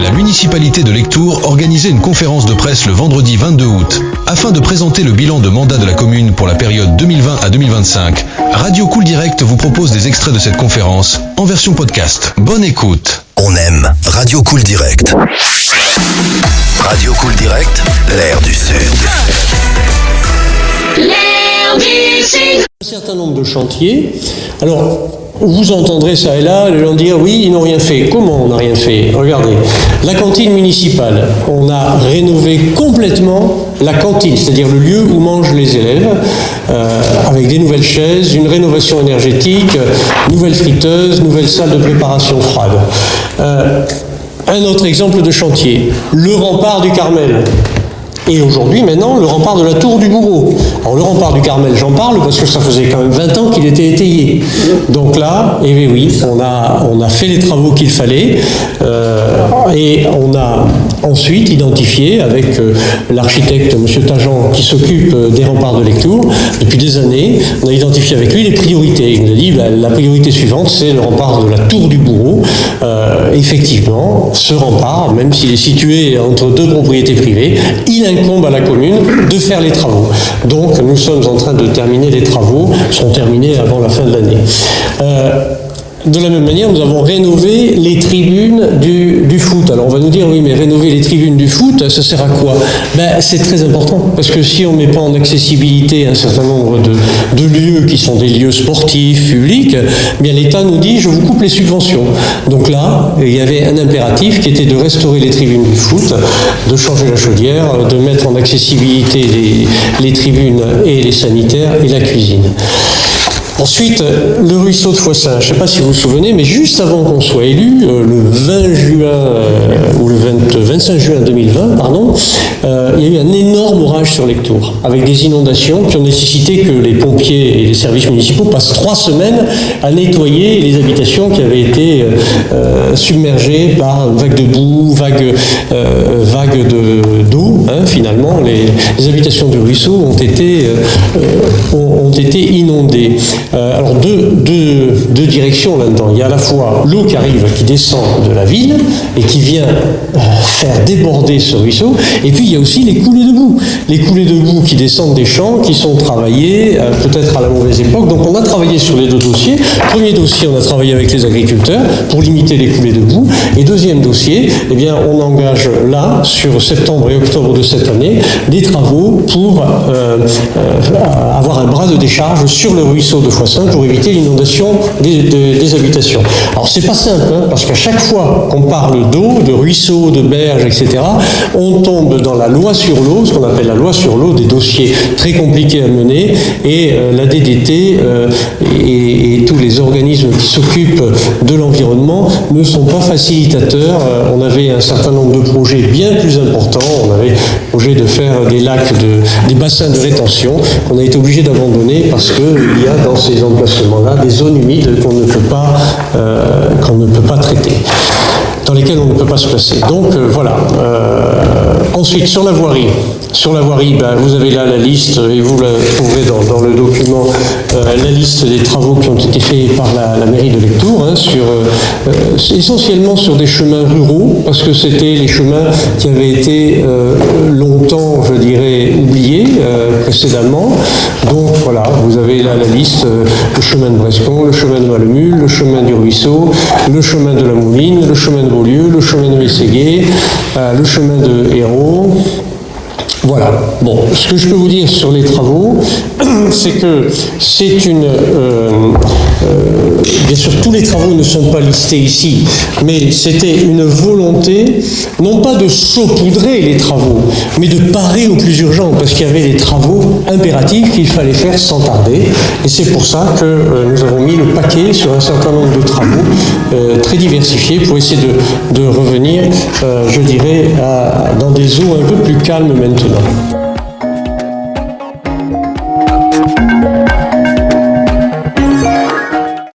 la municipalité de Lectoure organisait une conférence de presse le vendredi 22 août. Afin de présenter le bilan de mandat de la commune pour la période 2020 à 2025, Radio Cool Direct vous propose des extraits de cette conférence en version podcast. Bonne écoute. On aime Radio Cool Direct. Radio Cool Direct, l'air du Sud. L'air du Sud. Un certain nombre de chantiers. Alors, vous entendrez ça et là, les gens dire oui, ils n'ont rien fait. Comment on n'a rien fait? Regardez, la cantine municipale, on a rénové complètement la cantine, c'est-à-dire le lieu où mangent les élèves, avec des nouvelles chaises, une rénovation énergétique, nouvelle friteuse, nouvelle salle de préparation froide. Un autre exemple de chantier, le rempart du Carmel. Et aujourd'hui, maintenant, le rempart de la Tour du Bourreau. Alors, le rempart du Carmel, j'en parle parce que ça faisait quand même 20 ans qu'il était étayé. Donc là, eh bien oui, on a fait les travaux qu'il fallait et on a ensuite identifié avec l'architecte M. Tajan qui s'occupe des remparts de Lectoure depuis des années, on a identifié avec lui les priorités. Il nous a dit la priorité suivante, c'est le rempart de la Tour du Bourreau. Effectivement, ce rempart, même s'il est situé entre deux propriétés privées, il incombe à la commune de faire les travaux. Donc nous sommes en train de terminer les travaux, sont terminés avant la fin de l'année. De la même manière, nous avons rénové les tribunes du foot. Alors on va nous dire, oui, mais rénover les tribunes du foot, ça sert à quoi? C'est très important, parce que si on ne met pas en accessibilité un certain nombre de lieux qui sont des lieux sportifs, publics, bien l'État nous dit, je vous coupe les subventions. Donc là, il y avait un impératif qui était de restaurer les tribunes du foot, de changer la chaudière, de mettre en accessibilité les tribunes et les sanitaires et la cuisine. Ensuite, le ruisseau de Foissin, je ne sais pas si vous vous souvenez, mais juste avant qu'on soit élu, le 20 juin, ou le 25 juin 2020, pardon, il y a eu un énorme orage sur Lectoure, avec des inondations qui ont nécessité que les pompiers et les services municipaux passent 3 semaines à nettoyer les habitations qui avaient été submergées par une vague de boue, vague d'eau. Finalement, les habitations du ruisseau ont été inondées. Alors deux directions là-dedans. Il y a à la fois l'eau qui arrive, qui descend de la ville et qui vient faire déborder ce ruisseau. Et puis il y a aussi les coulées de boue. Les coulées de boue qui descendent des champs, qui sont travaillées peut-être à la mauvaise époque. Donc on a travaillé sur les 2 dossiers. Premier dossier, on a travaillé avec les agriculteurs pour limiter les coulées de boue. Et deuxième dossier, eh bien on engage là, sur septembre et octobre de cette année, des travaux pour avoir un bras de décharge sur le ruisseau de Foissin pour éviter l'inondation des habitations. Alors c'est pas simple, parce qu'à chaque fois qu'on parle d'eau, de ruisseaux, de berges, etc., on tombe dans la loi sur l'eau, ce qu'on appelle la loi sur l'eau, des dossiers très compliqués à mener, et la DDT et tous les organismes qui s'occupent de l'environnement ne sont pas facilitateurs. On avait un certain nombre de projets bien plus importants, on avait le projet de faire des lacs, des bassins de rétention, qu'on a été obligé d'abandonner parce qu'il y a dans ces emplacements-là des zones humides qu'on ne peut pas traiter, dans lesquelles on ne peut pas se placer. Donc voilà. Ensuite, sur la voirie, vous avez là la liste, et vous la trouverez dans le document, la liste des travaux qui ont été faits par la mairie de Lectoure, essentiellement sur des chemins ruraux, parce que c'était les chemins qui avaient été longtemps, je dirais, oubliés précédemment. Donc voilà, vous avez là la liste, le chemin de Brescon, le chemin de Malemule, le chemin du Ruisseau, le chemin de la Mouline, le chemin de Beaulieu, le chemin de Mességuet, le chemin de Hérault. Voilà. Bon, ce que je peux vous dire sur les travaux, c'est que c'est une... bien sûr, tous les travaux ne sont pas listés ici, mais c'était une volonté, non pas de saupoudrer les travaux, mais de parer au plus urgent, parce qu'il y avait des travaux impératifs qu'il fallait faire sans tarder. Et c'est pour ça que nous avons mis le paquet sur un certain nombre de travaux très diversifiés pour essayer de revenir, je dirais, dans des eaux un peu plus calmes maintenant.